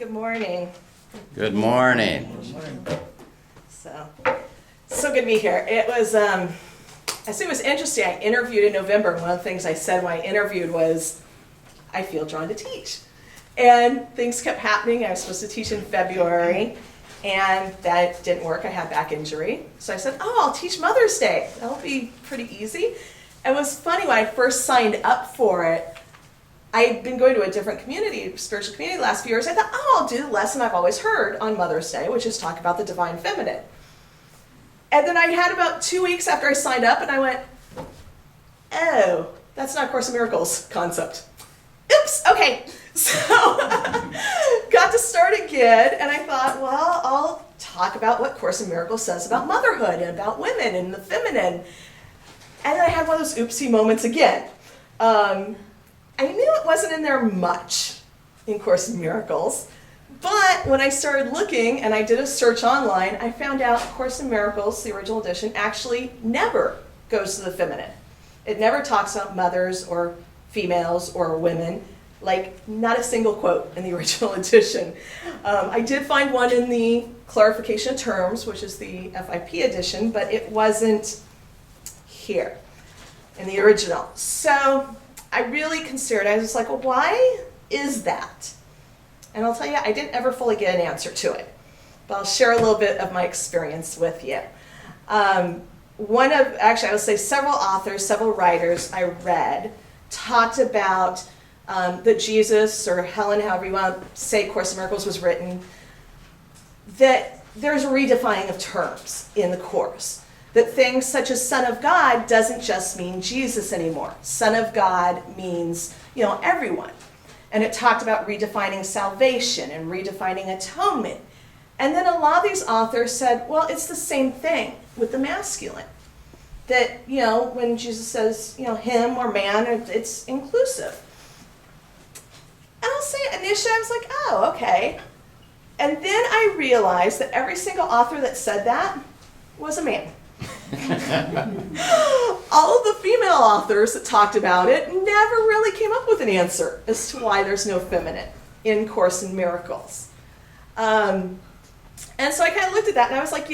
Good morning. Good morning. So good to be here. It was, I think it was interesting. I interviewed in November, and one of the things I said when I interviewed was, I feel drawn to teach. And things kept happening. I was supposed to teach in February, and that didn't work. I had back injury. So I said, I'll teach Mother's Day. That'll be pretty easy. It was funny, when I first signed up for it, I'd been going to a different community, spiritual community, the last few years. I thought, I'll do the lesson I've always heard on Mother's Day, which is talk about the divine feminine. And then I had about 2 weeks after I signed up, and I went, oh, that's not Course in Miracles concept. Oops, okay. So got to start again, and I thought, well, I'll talk about what Course in Miracles says about motherhood and about women and the feminine. And then I had one of those oopsie moments again. I knew it wasn't in there much in Course in Miracles, but when I started looking and I did a search online, I found out Course in Miracles, the original edition, actually never goes to the feminine. It never talks about mothers or females or women, like not a single quote in the original edition. I did find one in the Clarification of Terms, which is the FIP edition, but it wasn't here in the original. So I really considered, I was just like, well, why is that? And I'll tell you, I didn't ever fully get an answer to it, but I'll share a little bit of my experience with you. Actually, I would say several authors, several writers I read talked about that Jesus, or Helen, however you want to say Course in Miracles was written, that there's a redefining of terms in the Course. That things such as Son of God doesn't just mean Jesus anymore. Son of God means, everyone. And it talked about redefining salvation and redefining atonement. And then a lot of these authors said, well, it's the same thing with the masculine. That, when Jesus says, him or man, it's inclusive. And I'll say initially I was like, oh, okay. And then I realized that every single author that said that was a man. All of the female authors that talked about it never really came up with an answer as to why there's no feminine in Course in Miracles. And so I kind of looked at that and I was like,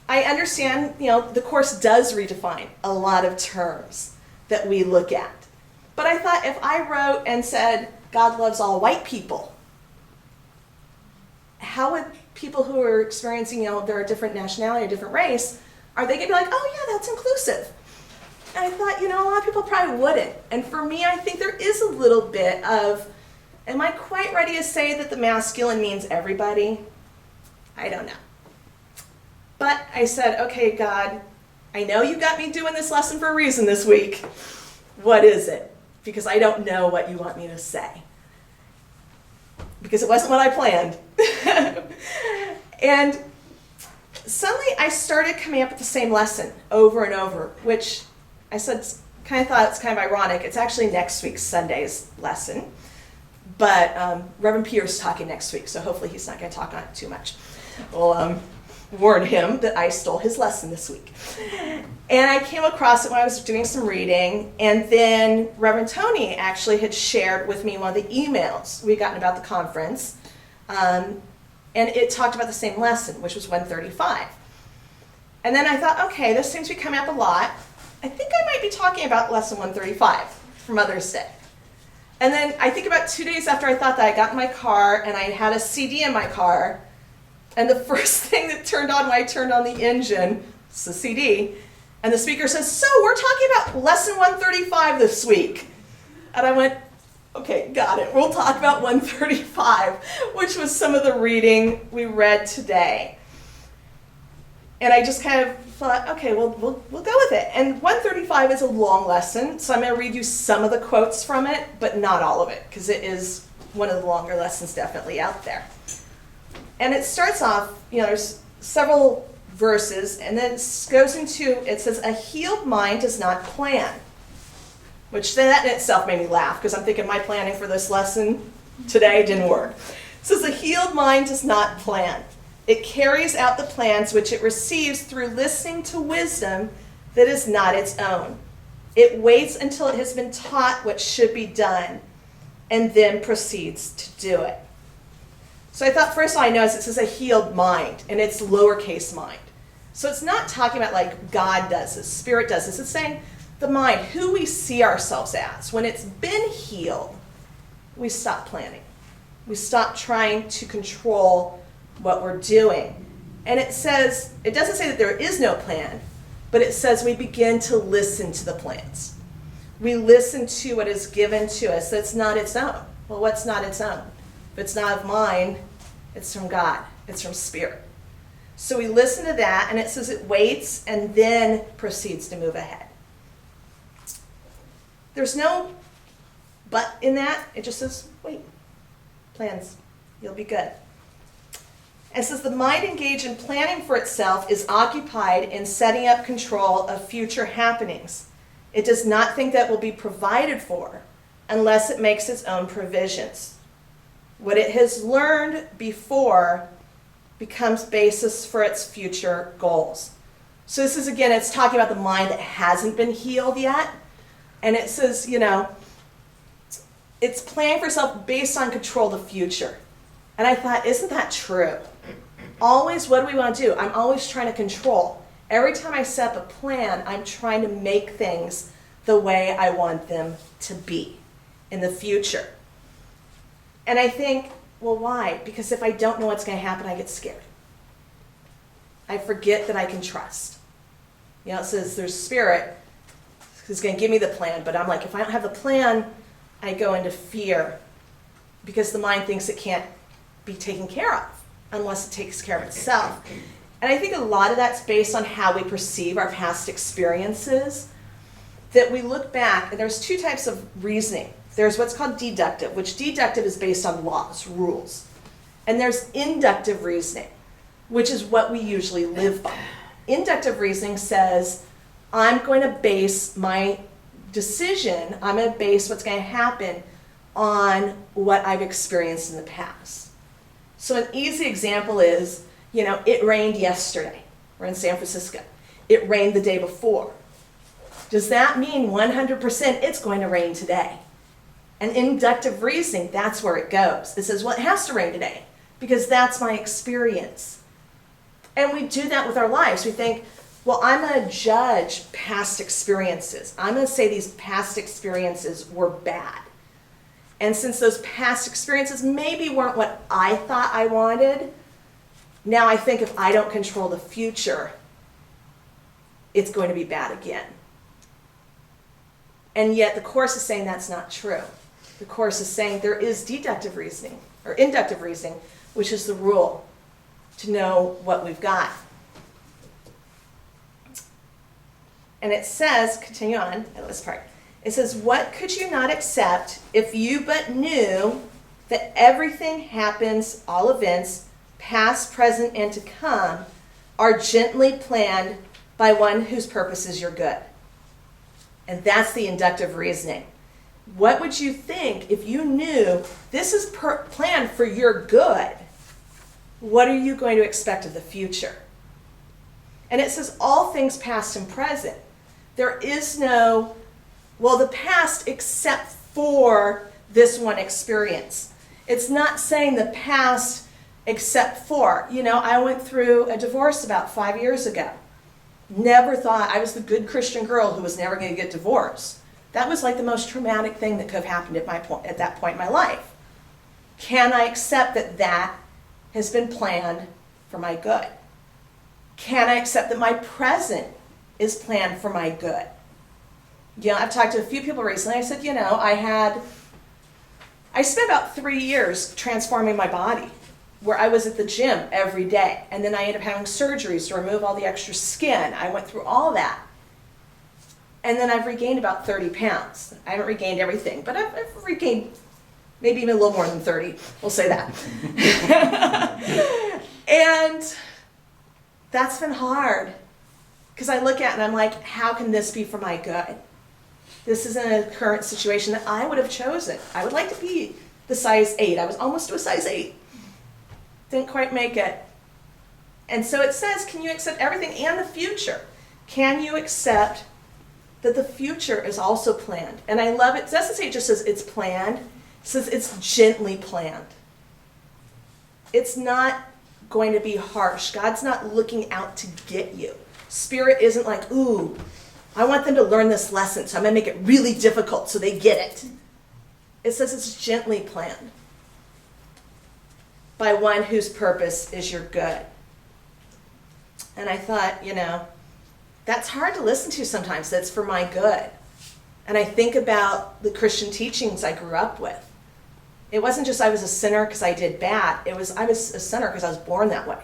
I understand, the Course does redefine a lot of terms that we look at. But I thought if I wrote and said, God loves all white people, how would people who are experiencing, they're a different nationality, a different race, are they going to be like, oh yeah, that's inclusive? And I thought, a lot of people probably wouldn't. And for me, I think there is a little bit of, am I quite ready to say that the masculine means everybody? I don't know. But I said, okay, God, I know you got me doing this lesson for a reason this week. What is it? Because I don't know what you want me to say. Because it wasn't what I planned. And suddenly I started coming up with the same lesson over and over, which I said, thought it's kind of ironic. It's actually next week's Sunday's lesson. But Reverend Peter's talking next week, so hopefully he's not going to talk on it too much. We'll warn him that I stole his lesson this week. And I came across it when I was doing some reading, and then Reverend Tony actually had shared with me one of the emails we'd gotten about the conference, and it talked about the same lesson, which was 135. And then I thought, okay, this seems to be coming up a lot. I think I might be talking about lesson 135 for Mother's Day. And then I think about 2 days after I thought that, I got in my car, and I had a CD in my car, and the first thing that turned on when I turned on the engine, it's the CD, and the speaker says, so we're talking about lesson 135 this week. And I went, okay, got it. We'll talk about 135, which was some of the reading we read today. And I just kind of thought, okay, we'll go with it. And 135 is a long lesson, so I'm going to read you some of the quotes from it, but not all of it, because it is one of the longer lessons definitely out there. And it starts off, there's several verses, and then it goes into, it says, a healed mind does not plan. Which that in itself made me laugh, because I'm thinking my planning for this lesson today didn't work. It says, a healed mind does not plan. It carries out the plans which it receives through listening to wisdom that is not its own. It waits until it has been taught what should be done, and then proceeds to do it. So I thought, first of all, I noticed it says a healed mind, and it's lowercase mind. So it's not talking about like God does this, Spirit does this. It's saying the mind, who we see ourselves as. When it's been healed, we stop planning. We stop trying to control what we're doing. And it says, it doesn't say that there is no plan, but it says we begin to listen to the plans. We listen to what is given to us that's not its own. Well, what's not its own? If it's not of mine, it's from God. It's from Spirit. So we listen to that, and it says it waits and then proceeds to move ahead. There's no but in that. It just says, wait, plans. You'll be good. And it says the mind engaged in planning for itself is occupied in setting up control of future happenings. It does not think that will be provided for unless it makes its own provisions. What it has learned before becomes basis for its future goals. So this is, again, it's talking about the mind that hasn't been healed yet. And it says, it's planning for itself based on control of the future. And I thought, isn't that true? Always, what do we want to do? I'm always trying to control. Every time I set up a plan, I'm trying to make things the way I want them to be in the future. And I think, well, why? Because if I don't know what's going to happen, I get scared. I forget that I can trust. It says there's Spirit who's going to give me the plan, but I'm like, if I don't have the plan, I go into fear because the mind thinks it can't be taken care of unless it takes care of itself. And I think a lot of that's based on how we perceive our past experiences, that we look back, and there's two types of reasoning. There's what's called deductive, which deductive is based on laws, rules. And there's inductive reasoning, which is what we usually live by. Inductive reasoning says, I'm going to base my decision, I'm going to base what's going to happen on what I've experienced in the past. So an easy example is, it rained yesterday. We're in San Francisco. It rained the day before. Does that mean 100% it's going to rain today? And inductive reasoning, that's where it goes. It says, well, it has to rain today because that's my experience. And we do that with our lives. We think, well, I'm going to judge past experiences. I'm going to say these past experiences were bad. And since those past experiences maybe weren't what I thought I wanted, now I think if I don't control the future, it's going to be bad again. And yet the Course is saying that's not true. The Course is saying there is deductive reasoning, or inductive reasoning, which is the rule to know what we've got. And it says, continue on at this part, it says, what could you not accept if you but knew that everything happens, all events, past, present, and to come, are gently planned by one whose purpose is your good? And that's the inductive reasoning. What would you think if you knew this is planned for your good? What are you going to expect of the future? And it says all things past and present. There is no, well, the past except for this one experience. It's not saying the past except for. I went through a divorce about 5 years ago. Never thought I was the good Christian girl who was never going to get divorced. That was like the most traumatic thing that could have happened at that point in my life. Can I accept that that has been planned for my good? Can I accept that my present is planned for my good? I've talked to a few people recently. I said, I spent about 3 years transforming my body, where I was at the gym every day. And then I ended up having surgeries to remove all the extra skin. I went through all that. And then I've regained about 30 pounds. I haven't regained everything, but I've regained maybe even a little more than 30. We'll say that. And that's been hard. Because I look at it and I'm like, how can this be for my good? This isn't a current situation that I would have chosen. I would like to be the size 8. I was almost to a size 8. Didn't quite make it. And so it says, can you accept everything and the future? Can you accept that the future is also planned? And I love it. It doesn't say it just says it's planned. It says it's gently planned. It's not going to be harsh. God's not looking out to get you. Spirit isn't like, ooh, I want them to learn this lesson, so I'm going to make it really difficult so they get it. It says it's gently planned by one whose purpose is your good. And I thought, that's hard to listen to sometimes. That's for my good. And I think about the Christian teachings I grew up with. It wasn't just I was a sinner because I did bad. I was a sinner because I was born that way.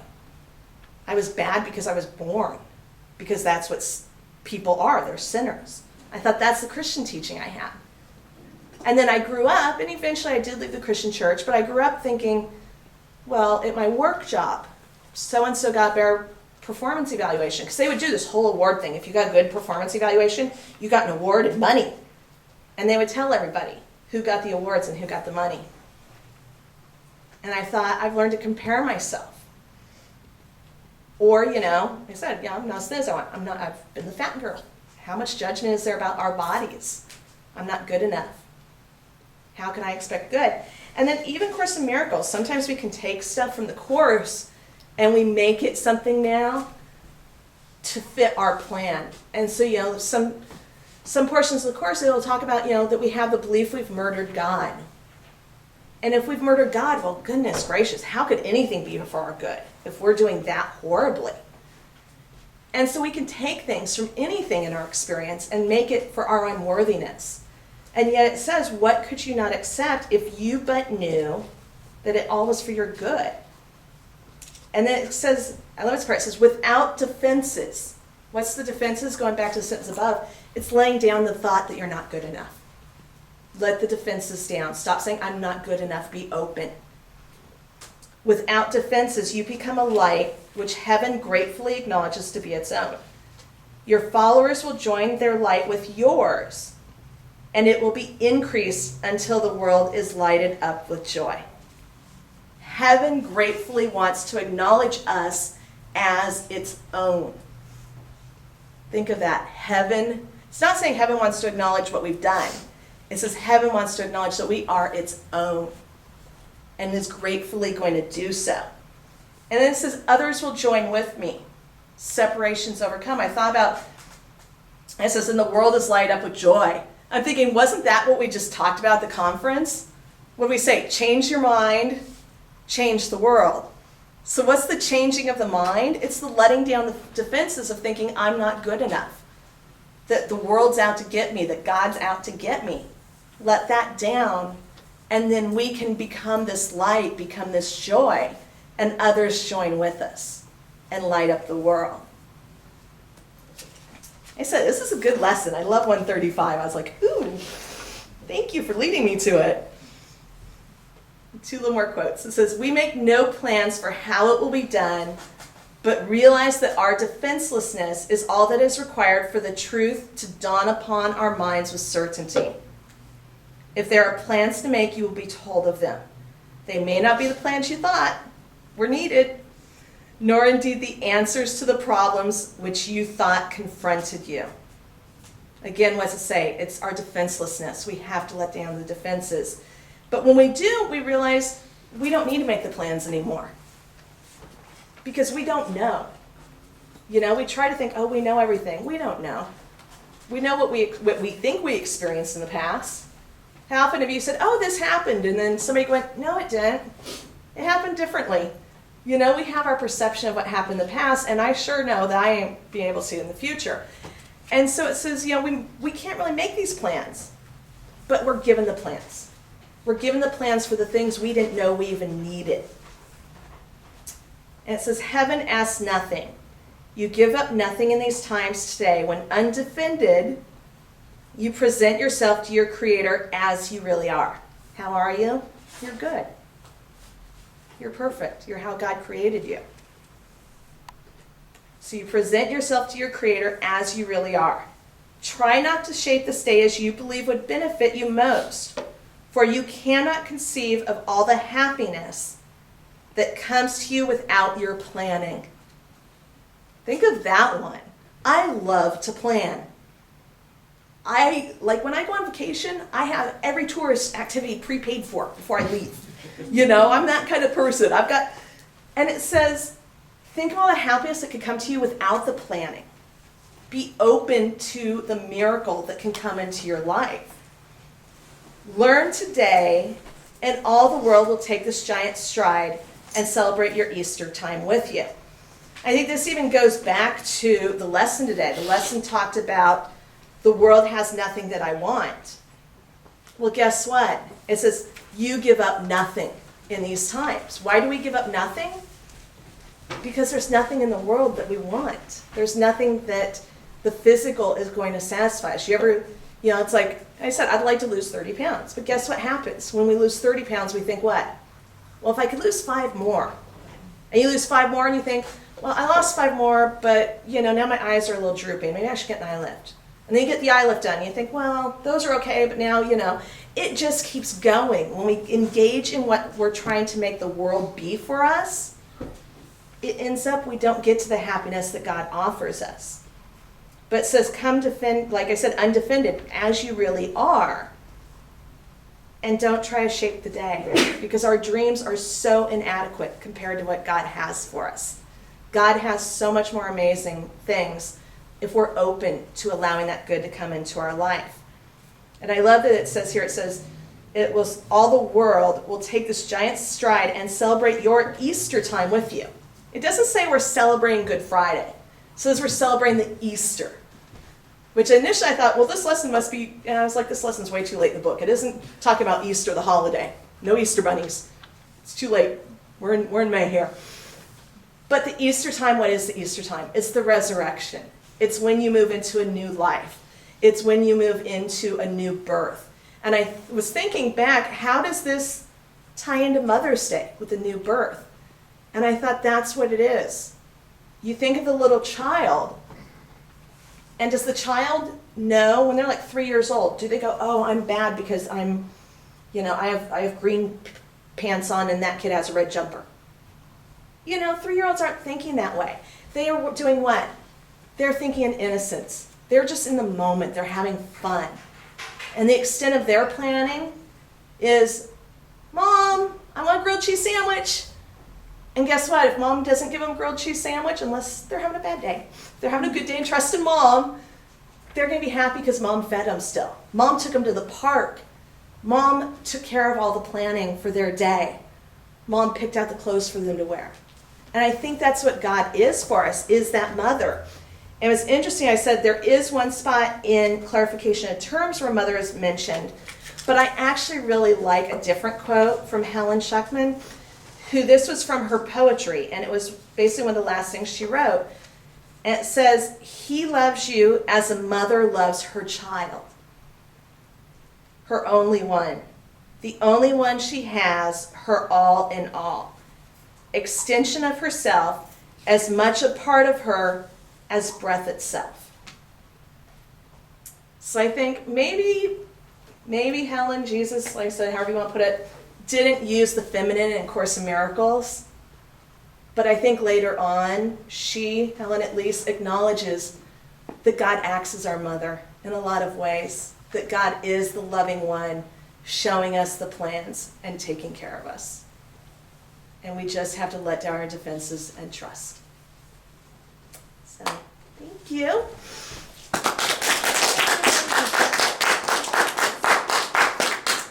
I was bad because I was born. Because that's what people are. They're sinners. I thought that's the Christian teaching I had. And then I grew up, and eventually I did leave the Christian church, but I grew up thinking, well, at my work job, so-and-so got better performance evaluation. Because they would do this whole award thing. If you got good performance evaluation, you got an award and money. And they would tell everybody who got the awards and who got the money. And I thought, I've learned to compare myself. Or, I said, I'm not as thin as I want. I've been the fat girl. How much judgment is there about our bodies? I'm not good enough. How can I expect good? And then even Course in Miracles, sometimes we can take stuff from the Course and we make it something now to fit our plan. And so, some portions of the Course, it'll talk about, that we have the belief we've murdered God. And if we've murdered God, well, goodness gracious, how could anything be for our good if we're doing that horribly? And so we can take things from anything in our experience and make it for our unworthiness. And yet it says, what could you not accept if you but knew that it all was for your good? And then it says, I love this part, it says, without defenses. What's the defenses? Going back to the sentence above, it's laying down the thought that you're not good enough. Let the defenses down. Stop saying, I'm not good enough. Be open. Without defenses, you become a light which heaven gratefully acknowledges to be its own. Your followers will join their light with yours, and it will be increased until the world is lighted up with joy. Heaven gratefully wants to acknowledge us as its own. Think of that. Heaven, it's not saying heaven wants to acknowledge what we've done. It says heaven wants to acknowledge that we are its own and is gratefully going to do so. And then it says, others will join with me. Separations overcome. I thought about, it says, and the world is lighted up with joy. I'm thinking, wasn't that what we just talked about at the conference? What do we say? Change your mind, change the world. So what's the changing of the mind? It's the letting down the defenses of thinking I'm not good enough. That the world's out to get me, that God's out to get me. Let that down, and then we can become this light, become this joy, and others join with us and light up the world. I said, this is a good lesson. I love 135. I was like, ooh, thank you for leading me to it. 2 little more quotes. It says, we make no plans for how it will be done, but realize that our defenselessness is all that is required for the truth to dawn upon our minds with certainty. If there are plans to make, you will be told of them. They may not be the plans you thought were needed, nor indeed the answers to the problems which you thought confronted you. Again, what's it say? It's our defenselessness. We have to let down the defenses. But when we do, we realize we don't need to make the plans anymore. Because we don't know. We try to think, oh, we know everything. We don't know. We know what we think we experienced in the past. How often have you said, oh, this happened, and then somebody went, no, it didn't. It happened differently. We have our perception of what happened in the past, and I sure know that I ain't being able to see it in the future. And so it says, we can't really make these plans, but we're given the plans. We're given the plans for the things we didn't know we even needed. And it says, heaven asks nothing. You give up nothing in these times today when undefended, you present yourself to your Creator as you really are. How are you? You're good. You're perfect. You're how God created you. So you present yourself to your Creator as you really are. Try not to shape this day as you believe would benefit you most, for you cannot conceive of all the happiness that comes to you without your planning. Think of that one. I love to plan. like when I go on vacation, I have every tourist activity prepaid for before I leave. You know, I'm that kind of person. And it says, think of all the happiness that could come to you without the planning. Be open to the miracle that can come into your life. Learn today, and all the world will take this giant stride and celebrate your Easter time with you. I think this even goes back to the lesson today. The lesson talked about the world has nothing that I want. Well, guess what? It says you give up nothing in these times. Why do we give up nothing? Because there's nothing in the world that we want. There's nothing that the physical is going to satisfy us. It's like I said, I'd like to lose 30 pounds. But guess what happens? When we lose 30 pounds, we think what? Well, if I could lose 5 more. And you lose 5 more and you think, well, I lost 5 more, but now my eyes are a little droopy. Maybe I should get an eye lift. And then you get the eye lift done. And you think, well, those are okay, but now, it just keeps going. When we engage in what we're trying to make the world be for us, it ends up we don't get to the happiness that God offers us. But it says, come defend, like I said, undefended, as you really are. And don't try to shape the day, because our dreams are so inadequate compared to what God has for us. God has so much more amazing things if we're open to allowing that good to come into our life. And I love that it says here, all the world will take this giant stride and celebrate your Easter time with you. It doesn't say we're celebrating Good Friday. It says we're celebrating the Easter. Which initially I thought, well, this lesson must be, and I was like, this lesson's way too late in the book. It isn't talking about Easter, the holiday. No Easter bunnies. It's too late. We're in May here. But the Easter time, what is the Easter time? It's the resurrection. It's when you move into a new life. It's when you move into a new birth. And I was thinking back, how does this tie into Mother's Day with the new birth? And I thought that's what it is. You think of the little child, and does the child know when they're like 3 years old? Do they go, oh, I'm bad because I have green pants on and that kid has a red jumper? 3-year-olds aren't thinking that way. They are doing what? They're thinking in innocence. They're just in the moment. They're having fun. And the extent of their planning is, Mom, I want a grilled cheese sandwich. And guess what? If Mom doesn't give them a grilled cheese sandwich, unless they're having a bad day, if they're having a good day and trust in Mom, they're going to be happy because Mom fed them still. Mom took them to the park. Mom took care of all the planning for their day. Mom picked out the clothes for them to wear. And I think that's what God is for us, is that mother. And it was interesting, I said there is one spot in clarification of terms where mother is mentioned, but I actually really like a different quote from Helen Schuckman, who this was from her poetry, and it was basically one of the last things she wrote. And it says, he loves you as a mother loves her child, her only one, the only one she has, her all in all, extension of herself, as much a part of her as breath itself. So I think maybe Helen, Jesus, like I said, however you want to put it, didn't use the feminine in Course in Miracles, but I think later on, Helen at least, acknowledges that God acts as our mother in a lot of ways, that God is the loving one, showing us the plans and taking care of us. And we just have to let down our defenses and trust. So, thank you.